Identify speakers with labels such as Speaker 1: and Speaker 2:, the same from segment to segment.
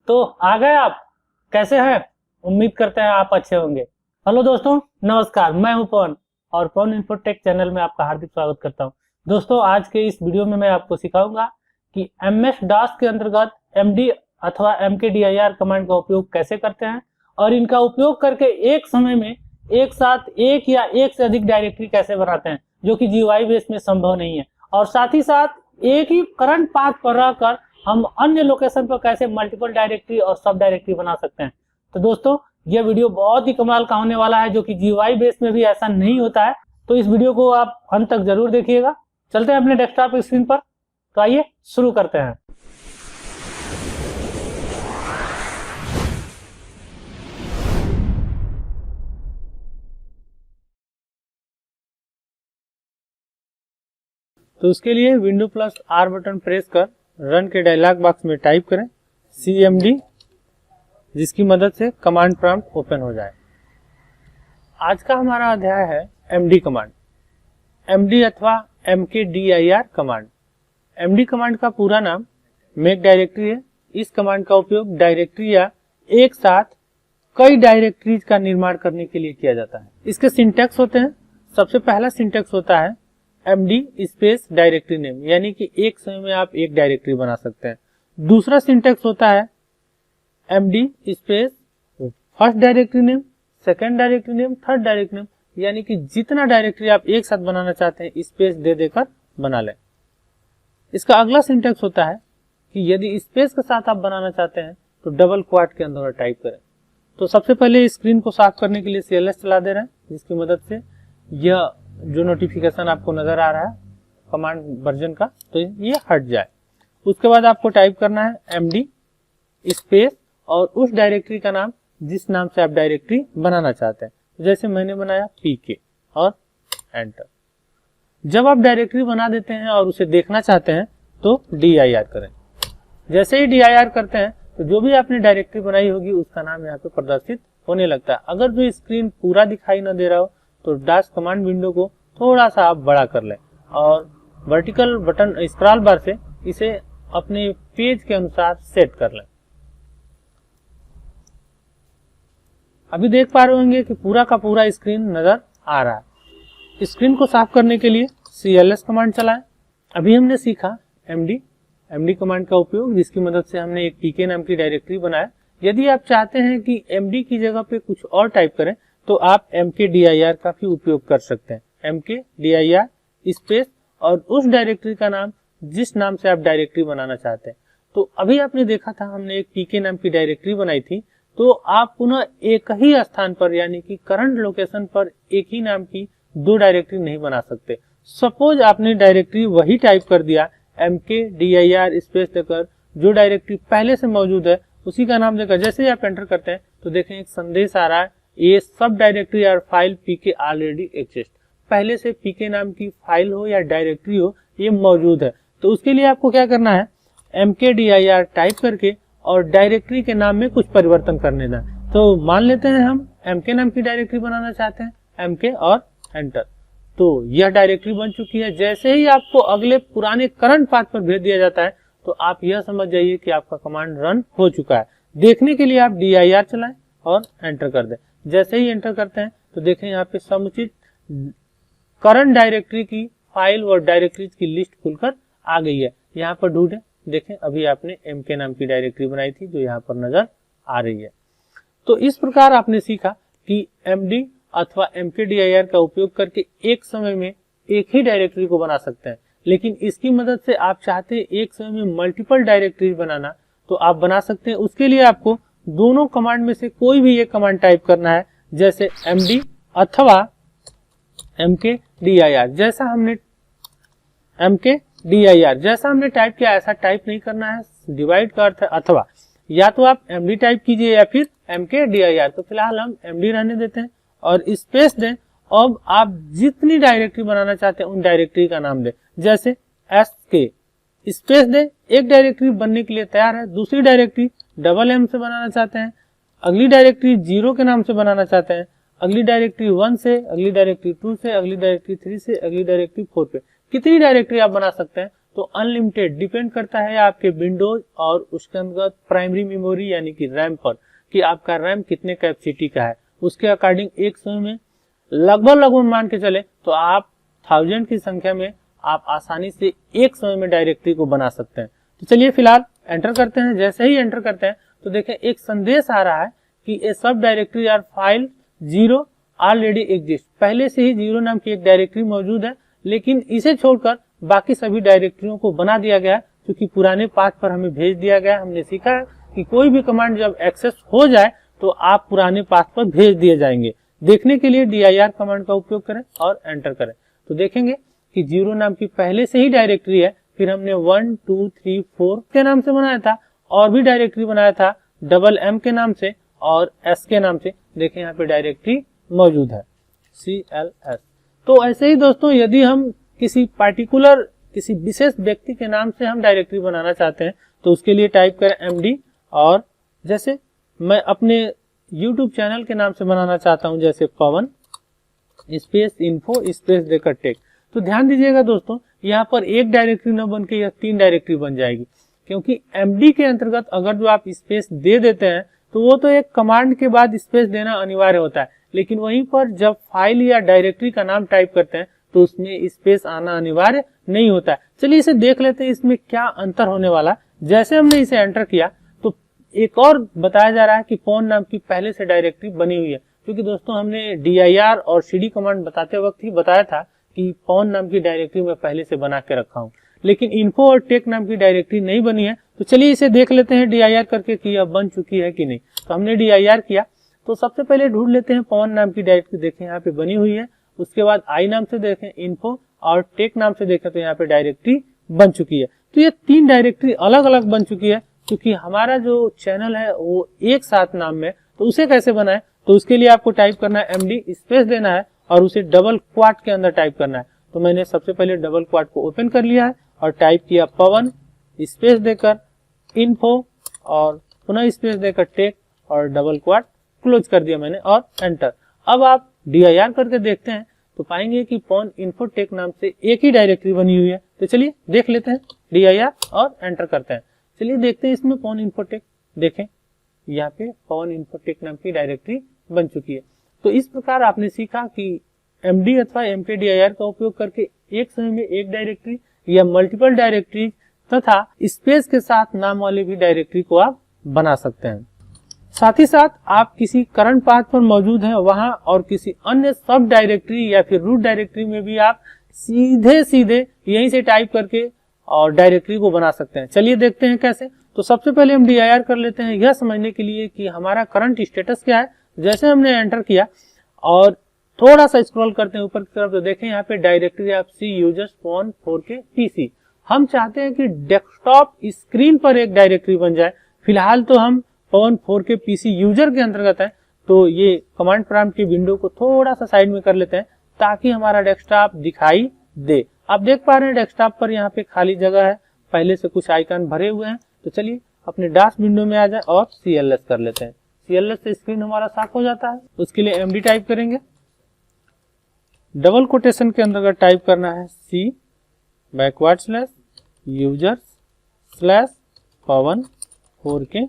Speaker 1: तो आ गए आप। कैसे हैं? उम्मीद करते हैं आप अच्छे होंगे। हेलो दोस्तों, नमस्कार। मैं हूं पवन और पवन इन्फोटेक चैनल में आपका हार्दिक स्वागत करता हूं। दोस्तों, आज के इस वीडियो में मैं आपको सिखाऊंगा कि MS DOS के अंतर्गत MD अथवा MKDIR कमांड का उपयोग कैसे करते हैं और इनका उपयोग करके एक समय में एक साथ एक या एक से अधिक डायरेक्टरी कैसे बनाते हैं, जो कि GUI बेस में संभव नहीं है। और साथ ही साथ एक ही करंट पाथ पर रहकर हम अन्य लोकेशन पर कैसे मल्टीपल डायरेक्टरी और सब डायरेक्टरी बना सकते हैं। तो दोस्तों, यह वीडियो बहुत ही कमाल का होने वाला है, जो कि GUI बेस में भी ऐसा नहीं होता है। तो इस वीडियो को आप अंत तक जरूर देखिएगा। चलते हैं अपने डेस्कटॉप स्क्रीन पर। तो आइए शुरू करते हैं। तो उसके लिए window plus R button press कर रन के डायलॉग बॉक्स में टाइप करें CMD, जिसकी मदद से कमांड प्रॉम्प्ट ओपन हो जाए। आज का हमारा अध्याय है MD कमांड, MD अथवा MKDIR कमांड। MD कमांड का पूरा नाम मेक डायरेक्टरी है। इस कमांड का उपयोग डायरेक्टरी या एक साथ कई डायरेक्टरीज का निर्माण करने के लिए किया जाता है। इसके सिंटैक्स होते हैं। सबसे पहला सिंटैक्स होता है MD स्पेस डायरेक्टरी नेम, यानी कि एक समय में आप एक डायरेक्टरी बना सकते हैं। दूसरा सिंटैक्स होता है MD space first directory name, second directory name, third directory name, यानी कि जितना डायरेक्टरी आप एक साथ बनाना चाहते हैं स्पेस दे देकर बना लें। इसका अगला सिंटैक्स होता है कि यदि स्पेस के साथ आप बनाना चाहते हैं तो डबल क्वाट के अंदर टाइप करें। तो सबसे पहले स्क्रीन को साफ करने के लिए CLS चला दे रहे हैं, जिसकी मदद से यह जो नोटिफिकेशन आपको नजर आ रहा है कमांड वर्जन का, तो ये हट जाए। उसके बाद आपको टाइप करना है MD स्पेस और उस डायरेक्टरी का नाम जिस नाम से आप डायरेक्टरी बनाना चाहते हैं। जैसे मैंने बनाया PK और एंटर। जब आप डायरेक्टरी बना देते हैं और उसे देखना चाहते हैं तो DIR करें। जैसे ही DIR करते हैं तो जो भी आपने डायरेक्टरी बनाई होगी उसका नाम यहाँ पे प्रदर्शित होने लगता है। अगर जो स्क्रीन पूरा दिखाई न दे रहा हो तो DOS कमांड विंडो को थोड़ा सा आप बड़ा कर लें और वर्टिकल बटन स्क्रॉल बार से इसे अपने पेज के अनुसार सेट कर लें। अभी देख पा रहे होंगे कि पूरा का पूरा स्क्रीन नजर आ रहा है। स्क्रीन को साफ करने के लिए CLS कमांड चलाएं। अभी हमने सीखा MD कमांड का उपयोग, जिसकी मदद से हमने एक PK नाम की डायरेक्टरी बनाया। यदि आप चाहते हैं कि MD की जगह पे कुछ और टाइप करें तो आप MKDIR का भी उपयोग कर सकते हैं। MKDIR स्पेस और उस डायरेक्टरी का नाम जिस नाम से आप डायरेक्टरी बनाना चाहते हैं। तो अभी आपने देखा था हमने एक PK नाम की डायरेक्टरी बनाई थी, तो आप पुनः एक ही स्थान पर यानी कि करंट लोकेशन पर एक ही नाम की दो डायरेक्टरी नहीं बना सकते। सपोज आपने डायरेक्टरी वही टाइप कर दिया MKDIR स्पेस देकर, जो डायरेक्टरी पहले से मौजूद है उसी का नाम देकर जैसे ही आप एंटर करते हैं तो देखें एक संदेश आ रहा है, ये सब डायरेक्टरी और फाइल PK ऑलरेडी एग्जिस्ट। पहले से PK नाम की फाइल हो या डायरेक्टरी हो, ये मौजूद है। तो उसके लिए आपको क्या करना है, MKDIR टाइप करके और डायरेक्टरी के नाम में कुछ परिवर्तन करने दें। तो मान लेते हैं हम MK नाम की डायरेक्टरी बनाना चाहते हैं, MK और एंटर। तो यह डायरेक्टरी बन चुकी है। जैसे ही आपको अगले पुराने करंट पाथ पर भेज दिया जाता है तो आप यह समझ जाइए कि आपका कमांड रन हो चुका है। देखने के लिए आप DIR चलाएं और एंटर कर दें। जैसे ही एंटर करते हैं तो देखें यहाँ पे समुचित करंट डायरेक्टरी की फाइल और डायरेक्टरीज की लिस्ट खुलकर आ गई है। यहाँ पर ढूंढें, देखें अभी आपने MK नाम की डायरेक्टरी बनाई थी जो यहाँ पर नजर आ रही है। तो इस प्रकार आपने सीखा कि MD अथवा MKDIR का उपयोग करके एक समय में एक ही डायरेक्टरी को बना सकते हैं। लेकिन इसकी मदद से आप चाहते हैं एक समय में मल्टीपल डायरेक्टरी बनाना, तो आप बना सकते हैं। उसके लिए आपको दोनों कमांड में से कोई भी एक कमांड टाइप करना है, जैसे MD अथवा MKDIR। जैसा हमने टाइप किया ऐसा टाइप नहीं करना है। डिवाइड का अर्थ है अथवा, या तो आप MD टाइप कीजिए या फिर MKDIR। तो फिलहाल हम MD रहने देते हैं और स्पेस दें। अब आप जितनी डायरेक्टरी बनाना चाहते हैं उन डायरेक्टरी का नाम दें। जैसे SK स्पेस दें, एक डायरेक्टरी बनने के लिए तैयार है। दूसरी डायरेक्टरी M से बनाना चाहते हैं, अगली डायरेक्टरी 0 के नाम से बनाना चाहते हैं, अगली डायरेक्टरी 1 से, अगली डायरेक्टरी 2 से, अगली डायरेक्टरी 3 से, अगली डायरेक्टरी 4 पे। कितनी डायरेक्टरी आप बना सकते हैं, तो तो अनलिमिटेड डिपेंड करता है आपके विंडोज और उसके अंतर्गत प्राइमरी मेमोरी यानी कि रैम पर कि आपका रैम कितने कैपेसिटी का है। उसके अकॉर्डिंग एक समय में लगभग मान के चले तो आप 1000 की संख्या में आप आसानी से एक समय में डायरेक्टरी को बना सकते हैं। तो चलिए फिलहाल एंटर करते हैं। जैसे ही एंटर करते हैं तो देखें एक संदेश आ रहा है कि ए सब डायरेक्टरी और फाइल 0 ऑलरेडी एग्जिस्ट। पहले से ही 0 नाम की एक डायरेक्टरी मौजूद है, लेकिन इसे छोड़कर बाकी सभी डायरेक्टरियों को बना दिया गया क्योंकि पुराने पाथ पर हमें भेज दिया गया। हमने सीखा है कि कोई भी कमांड जब एक्सेस हो जाए तो आप पुराने पाथ पर भेज दिए जाएंगे। देखने के लिए dir कमांड का उपयोग करें और एंटर करें तो देखेंगे कि 0 नाम की पहले से ही डायरेक्टरी है। फिर हमने 1 2 3 4 के नाम से बनाया था और भी डायरेक्टरी बनाया था MM के नाम से और S के नाम से। देखें यहाँ पे डायरेक्टरी मौजूद है CLS। तो ऐसे ही दोस्तों यदि हम किसी पार्टिकुलर किसी विशेष व्यक्ति के नाम से हम डायरेक्टरी बनाना चाहते हैं तो उसके लिए टाइप करें MD और जैसे मैं अपने YouTube चैनल के नाम से बनाना चाहता हूं जैसे पवन स्पेस इन्फो स्पेस देकर टेक। तो ध्यान दीजिएगा दोस्तों यहाँ पर एक डायरेक्टरी न बन के यह 3 डायरेक्टरी बन जाएगी क्योंकि MD के अंतर्गत अगर जो आप स्पेस दे देते हैं तो वो तो एक कमांड के बाद स्पेस देना अनिवार्य होता है, लेकिन वहीं पर जब फाइल या डायरेक्टरी का नाम टाइप करते हैं तो उसमें स्पेस आना अनिवार्य नहीं होता है। चलिए इसे देख लेते हैं इसमें क्या अंतर होने वाला। जैसे हमने इसे एंटर किया तो एक और बताया जा रहा है कि पवन नाम की पहले से डायरेक्टरी बनी हुई है, क्योंकि दोस्तों हमने dir और cd कमांड बताते वक्त ही बताया था कि पवन नाम की डायरेक्टरी मैं पहले से बना के रखा हूं, लेकिन इन्फो और टेक नाम की डायरेक्टरी नहीं बनी है। तो चलिए इसे देख लेते हैं dir करके कि यह बन चुकी है कि नहीं। तो हमने dir किया तो सबसे पहले ढूंढ लेते हैं पवन नाम की डायरेक्टरी। देखें यहाँ पे बनी हुई है। उसके बाद आई नाम से देखें इन्फो और टेक नाम से देखें तो यहाँ पे डायरेक्टरी बन चुकी है। तो ये 3 डायरेक्टरी अलग अलग बन चुकी है क्योंकि हमारा जो चैनल है वो एक साथ नाम में। तो उसे कैसे बनाए, तो उसके लिए आपको टाइप करना है MD स्पेस देना है और उसे डबल क्वाट के अंदर टाइप करना है। तो मैंने सबसे पहले डबल क्वाट को ओपन कर लिया है और टाइप किया पवन स्पेस देकर इन्फो और पुनः स्पेस देकर टेक और डबल क्वाट क्लोज कर दिया मैंने और एंटर। अब आप dir करके देखते हैं तो पाएंगे कि पवन इन्फो टेक नाम से एक ही डायरेक्टरी बनी हुई है। तो चलिए देख लेते हैं dir और एंटर करते हैं। चलिए देखते हैं इसमें पवन इन्फो टेक। देखें यहाँ पे पवन इन्फो टेक नाम की डायरेक्टरी बन चुकी है। तो इस प्रकार आपने सीखा कि MD अथवा mkdir का उपयोग करके एक समय में एक डायरेक्टरी या मल्टीपल डायरेक्टरी तथा स्पेस के साथ नाम वाली भी डायरेक्टरी को आप बना सकते हैं। साथ ही साथ आप किसी करंट पाथ पर मौजूद हैं वहां और किसी अन्य सब डायरेक्टरी या फिर रूट डायरेक्टरी में भी आप सीधे यहीं से टाइप करके और डायरेक्टरी को बना सकते हैं। चलिए देखते हैं कैसे। तो सबसे पहले हम dir कर लेते हैं यह समझने के लिए कि हमारा करंट स्टेटस क्या है। जैसे हमने एंटर किया और थोड़ा सा स्क्रॉल करते हैं ऊपर की तरफ तो देखें यहाँ पे डायरेक्टरी आप सी यूजर्स पवन 4K PC। हम चाहते हैं कि डेस्कटॉप स्क्रीन पर एक डायरेक्टरी बन जाए। फिलहाल तो हम पवन 4K PC यूजर के अंतर्गत है, तो ये कमांड प्रॉम्प्ट की विंडो को थोड़ा सा साइड में कर लेते हैं ताकि हमारा डेस्कटॉप दिखाई दे। आप देख पा रहे हैं डेस्कटॉप पर यहाँ पे खाली जगह है, पहले से कुछ आइकन भरे हुए हैं। तो चलिए अपने डास विंडो में आ जाए और CLS कर लेते हैं। CLS से स्क्रीन हमारा साफ हो जाता है। उसके लिए MD टाइप करेंगे, डबल कोटेशन के अंतर्गत टाइप करना है C backward slash users slash Pawan 4K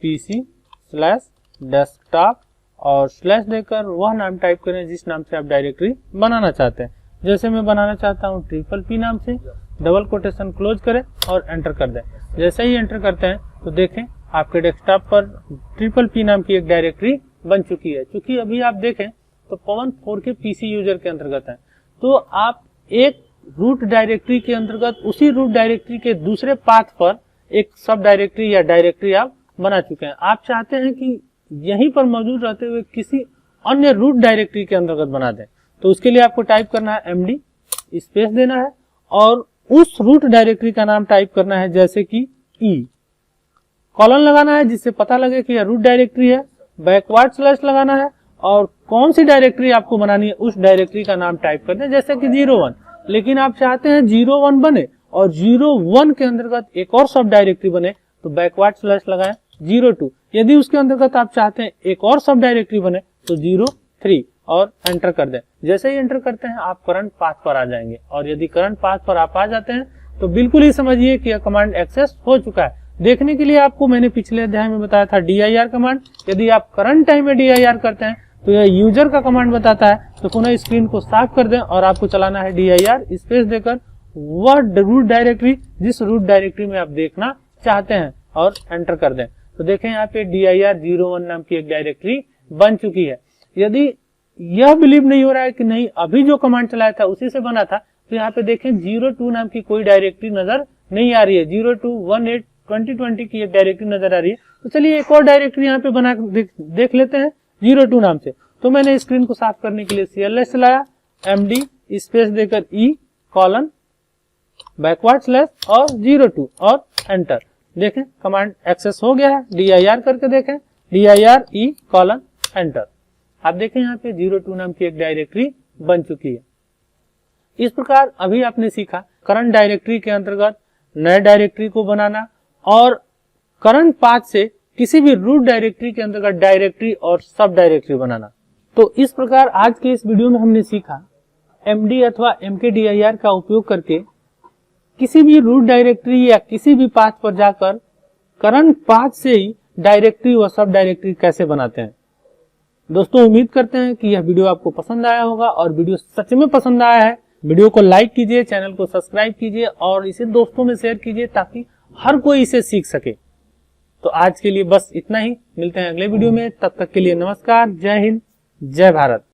Speaker 1: PC slash desktop और स्लैश देकर वह नाम टाइप करें जिस नाम से आप डायरेक्टरी बनाना चाहते हैं। जैसे मैं बनाना चाहता हूँ PPP नाम से, डबल कोटेशन क्लोज करें और एंटर कर दें। जैसे ही एंटर करते हैं तो देखें आपके डेस्कटॉप पर PPP नाम की एक डायरेक्टरी बन चुकी है। क्योंकि अभी आप देखें तो पवन 4K PC यूजर के अंतर्गत है, तो आप एक रूट डायरेक्टरी के अंतर्गत उसी रूट डायरेक्टरी के दूसरे पाथ पर एक सब डायरेक्टरी या डायरेक्टरी आप बना चुके हैं। आप चाहते हैं कि यहीं पर मौजूद रहते हुए किसी अन्य रूट डायरेक्टरी के अंतर्गत बना दें, तो उसके लिए आपको टाइप करना है MD स्पेस देना है और उस रूट डायरेक्टरी का नाम टाइप करना है जैसे कि E, कॉलन लगाना है जिससे पता लगे कि यह रूट डायरेक्टरी है, बैकवर्ड स्लैश लगाना है और कौन सी डायरेक्टरी आपको बनानी है उस डायरेक्टरी का नाम टाइप करते हैं जैसे कि 01। लेकिन आप चाहते हैं 01 बने और 01 के अंतर्गत एक और सब डायरेक्टरी बने तो बैकवर्ड स्लैश लगाएं 02। यदि उसके अंतर्गत आप चाहते हैं एक और सब डायरेक्टरी बने तो 03 और एंटर कर दें। जैसे ही एंटर करते हैं आप करंट पाथ पर आ जाएंगे और यदि करंट पाथ पर आप आ जाते हैं तो बिल्कुल ही समझिए कि यह कमांड एक्सेस हो चुका है। देखने के लिए आपको मैंने पिछले अध्याय में बताया था dir कमांड। यदि आप करंट टाइम में dir करते हैं तो यह यूजर का कमांड बताता है। तो पुनः स्क्रीन को साफ कर दें और आपको चलाना है dir स्पेस देकर वह रूट डायरेक्टरी जिस रूट डायरेक्टरी में आप देखना चाहते हैं और एंटर कर दें। तो देखें यहाँ पे dir01 नाम की एक डायरेक्टरी बन चुकी है। यदि यह बिलीव नहीं हो रहा है कि नहीं अभी जो कमांड चलाया था उसी से बना था, तो यहाँ पे देखें 02 नाम की कोई डायरेक्टरी नजर नहीं आ रही है। 02182020 की एक डायरेक्टरी नजर आ रही है। तो चलिए एक और डायरेक्टरी यहाँ पे बना देख लेते हैं 02 नाम से। तो मैंने स्क्रीन को साफ करने के लिए CLS चलाया, MD स्पेस देकर E:/ और 02 और एंटर। देखें कमांड एक्सेस हो गया है। dir करके देखें dir E: एंटर। आप देखें यहाँ पे 02 नाम की एक डायरेक्टरी बन चुकी है। इस प्रकार अभी आपने सीखा करंट डायरेक्टरी के अंतर्गत नए डायरेक्टरी को बनाना और करंट पाथ से किसी भी रूट डायरेक्टरी के अंतर्गत डायरेक्टरी और सब डायरेक्टरी बनाना। तो इस प्रकार आज के इस वीडियो में हमने सीखा MD अथवा mkdir का उपयोग करके किसी भी रूट डायरेक्टरी या किसी भी पाथ पर जाकर करंट पाथ से ही डायरेक्टरी व सब डायरेक्टरी कैसे बनाते हैं। दोस्तों उम्मीद करते हैं कि यह वीडियो आपको पसंद आया होगा और वीडियो सच में पसंद आया है। वीडियो को लाइक कीजिए, चैनल को सब्सक्राइब कीजिए और इसे दोस्तों में शेयर कीजिए ताकि हर कोई इसे सीख सके। तो आज के लिए बस इतना ही, मिलते हैं अगले वीडियो में। तब तक के लिए नमस्कार, जय हिंद, जय भारत।